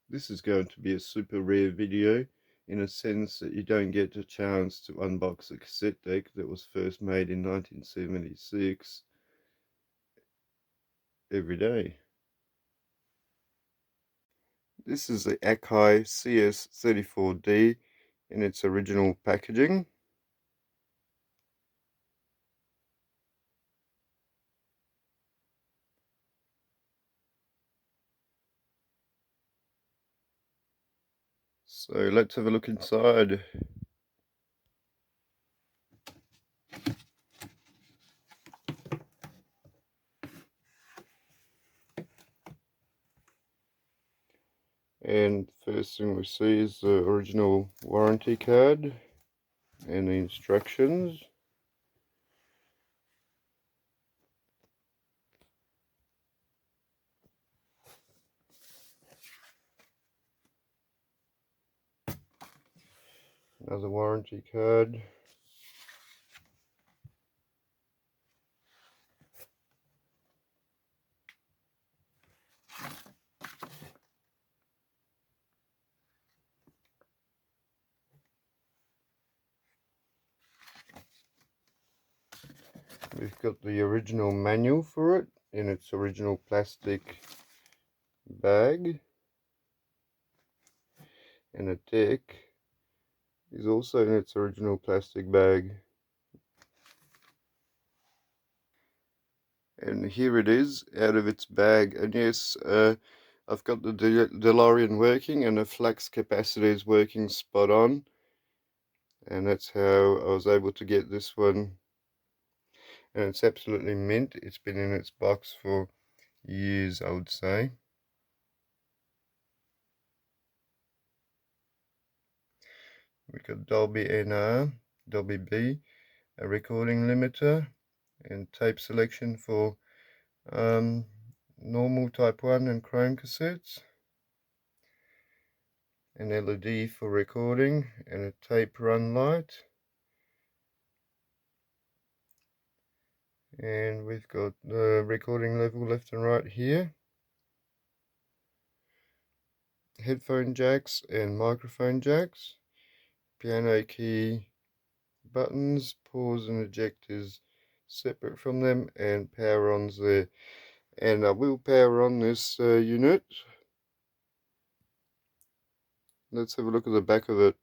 This is going to be a super rare video in a sense that you don't get a chance to unbox a cassette deck that was first made in 1976 every day. This is the Akai CS-34D in its original packaging. So let's have a look inside. And first thing we see is the original warranty card and the instructions. Another warranty card. We've got the original manual for it in its original plastic bag, and the deck is also in its original plastic bag. And here it is out of its bag. And yes, I've got the DeLorean working and the flux capacitor is working spot on, and that's how I was able to get this one. And it's absolutely mint. It's been in its box for years, I would say. We've got Dolby NR, Dolby B, a recording limiter, and tape selection for normal type 1 and chrome cassettes, an LED for recording, and a tape run light. And we've got the recording level left and right here, headphone jacks and microphone jacks, piano key buttons, pause and eject is separate from them, and power on's there. And I will power on this unit. Let's have a look at the back of it.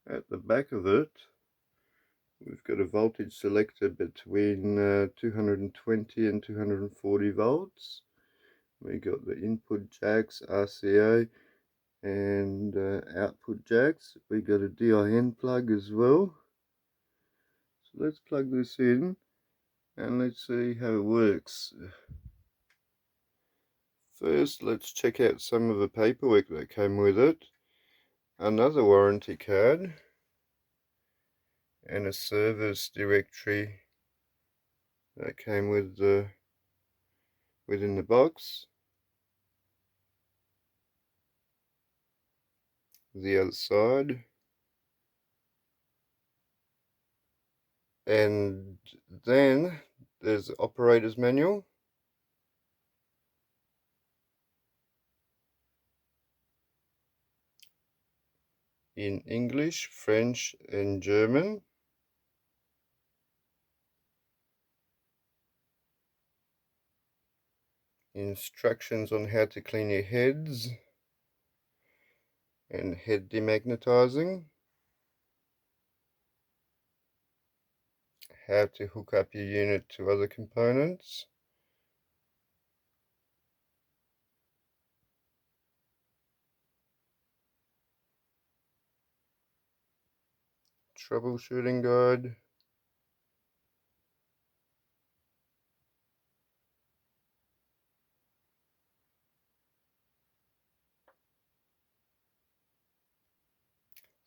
At the back of it, we've got a voltage selector between 220 and 240 volts. We got the input jacks, RCA, and output jacks. We got a DIN plug as well. So let's plug this in and let's see how it works. First, let's check out some of the paperwork that came with it. Another warranty card and a service directory that came with within the box. The other side, and then there's the operator's manual, in English, French and German. Instructions on how to clean your heads and head demagnetizing, how to hook up your unit to other components, troubleshooting guide,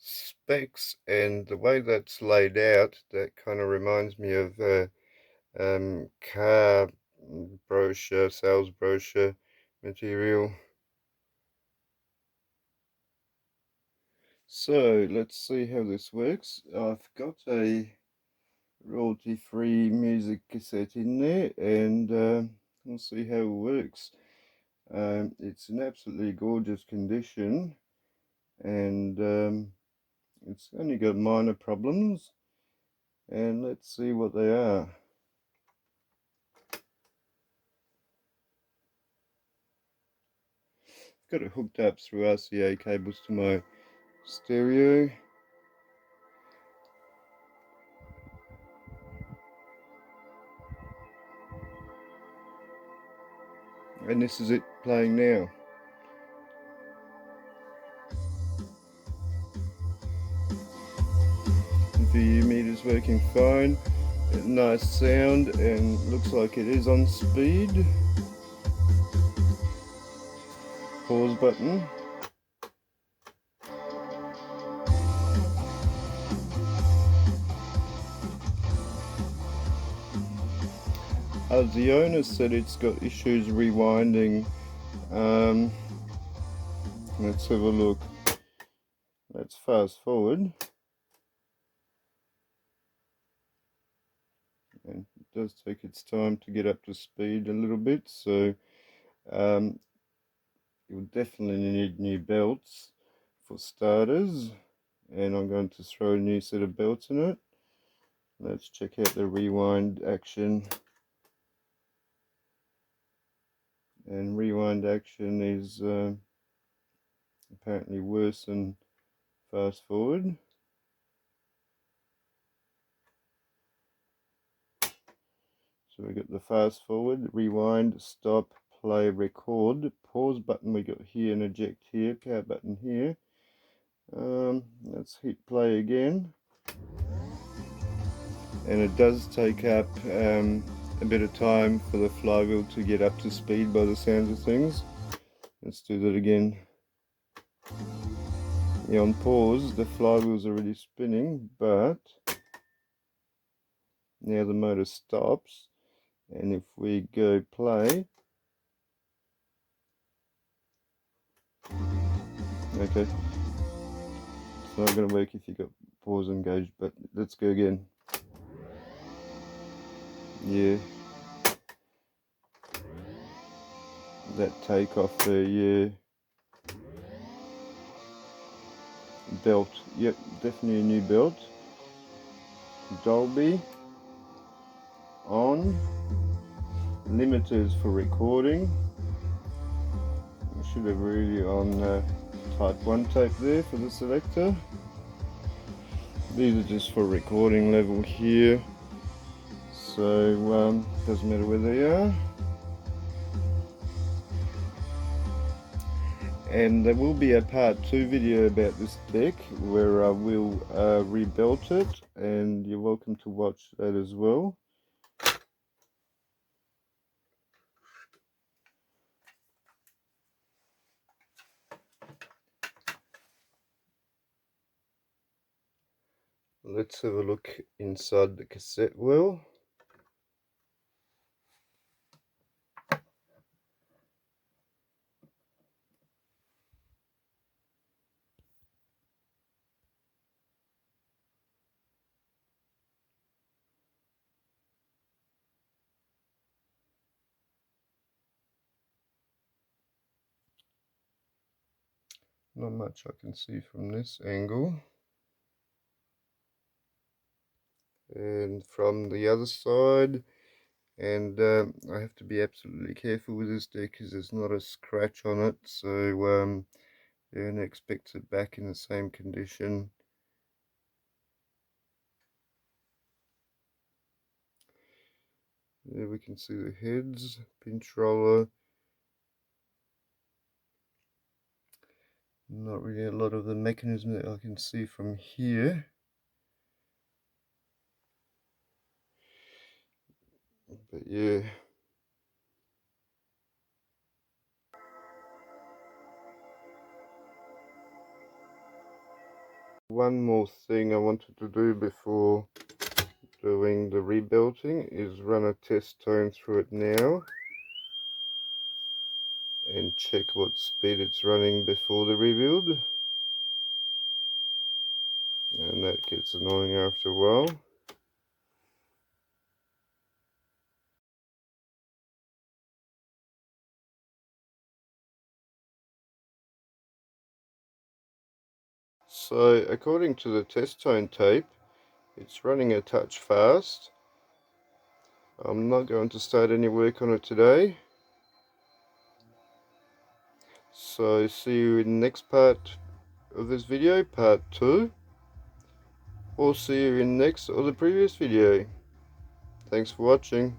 specs. And the way that's laid out, that kind of reminds me of car brochure, sales brochure material. So let's see how this works. I've got a royalty-free music cassette in there, and I'll see how it works. It's in absolutely gorgeous condition, and it's only got minor problems, and let's see what they are. Got it hooked up through RCA cables to my stereo. And this is it playing now. VU meter's working fine. Nice sound, and looks like it is on speed. Pause button. The owner said it's got issues rewinding. Let's have a look. Let's fast forward. And it does take its time to get up to speed a little bit, so you'll definitely need new belts for starters, and I'm going to throw a new set of belts in it. Let's check out the rewind action. And rewind action is apparently worse than fast forward. So we got the fast forward, rewind, stop, play, record, pause button we got here, and eject here, power button here. Let's hit play again. And it does take up a bit of time for the flywheel to get up to speed by the sounds of things. Let's do that again. Yeah, on pause, the flywheel's already spinning, but now the motor stops, and if we go play, okay, it's not going to work if you got pause engaged, but let's go again. Yeah, that take off the belt. Yep, definitely a new belt. Dolby on. Limiters for recording. I should have really on type 1 tape there for the selector. These are just for recording level here, so doesn't matter where they are. And there will be a part 2 video about this deck where I will rebuild it, and you're welcome to watch that as well. Let's have a look inside the cassette well. Not much I can see from this angle. And from the other side, and I have to be absolutely careful with this deck because there's not a scratch on it, so yeah, and expect it back in the same condition. There we can see the heads, pinch roller. Not really a lot of the mechanism that I can see from here. But yeah. One more thing I wanted to do before doing the rebuilding is run a test tone through it now and check what speed it's running before the rebuild. And that gets annoying after a while. So according to the test tone tape, it's running a touch fast. I'm not going to start any work on it today. So see you in the next part of this video, part 2. Or see you in the next or the previous video. Thanks for watching.